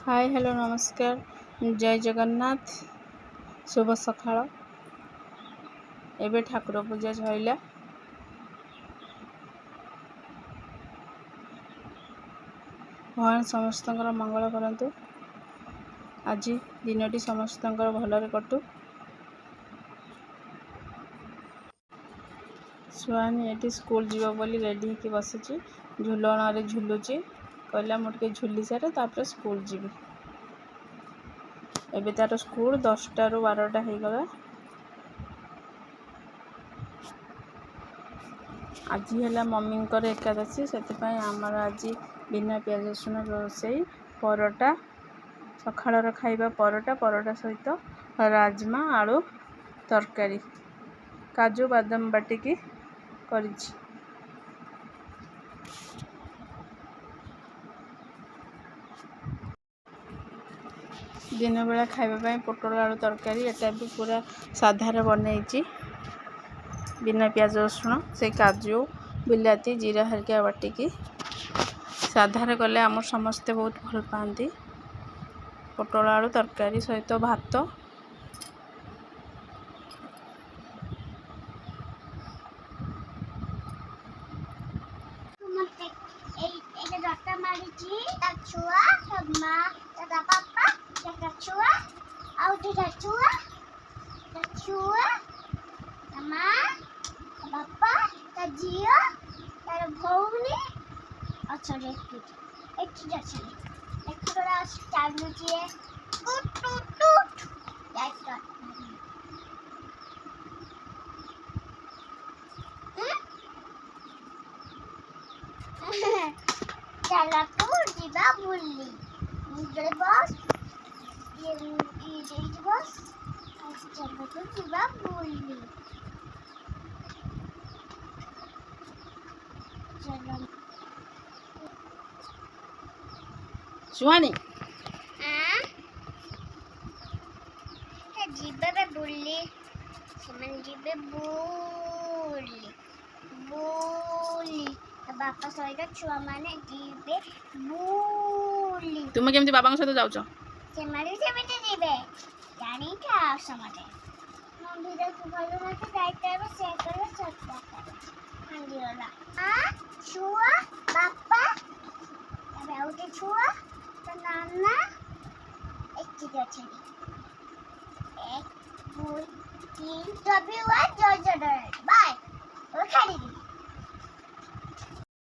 Hi hello नमस्कार जय जगन्नाथ शुभ सकाळ। एबे ठाकुर पूजा सइला। भगवान समस्त मंगल करंतु। आज दिनटी समस्त भलरे कटु। सुहानी ये स्कूल जीव बोली रेडी होके बसी झुलन झुलुची। कहला मुझे झुली सारे तापर स्कूल जीवी। एबे तार स्कूल 10टा ରୁ 12ଟା हो गला। आज है मम्मी एकादशी से आमर आज बिना प्याज रसुण रोसई परोटा सकाळ खाइबा परोटा सहित राजमा आलू तरकारी काजू बादाम बाटिकी करिछि। दिन बेला खाइबा पोटल आलू तरकारी एटा भी पूरा साधार बनई बिना प्याज रसुण से काजू बिलाती जीरा हरिका बाटिकी साधार कले आम समस्ते बहुत भल पाती। पोटल आलू तरकारी सहित भात चला तू जीवा बुल्ली मुझे बस ये बस चला तू जीवा बुल्ली चला सुहानी जीबे बुल्ली समन जीबे बुल्ली बुल्ली बापा सहित छुआ माने जीबे बुल्ली। तुम केमती बाबा सहित जाउछ से मारे जीबे जानी था समझे मम्मी रे भलो मते जाइते से करे सब हांडी वाला छुआ बापा अबे आउटे छुआ तो नाना एक चीज अच्छी 1 2 3 W1 बाय और खाली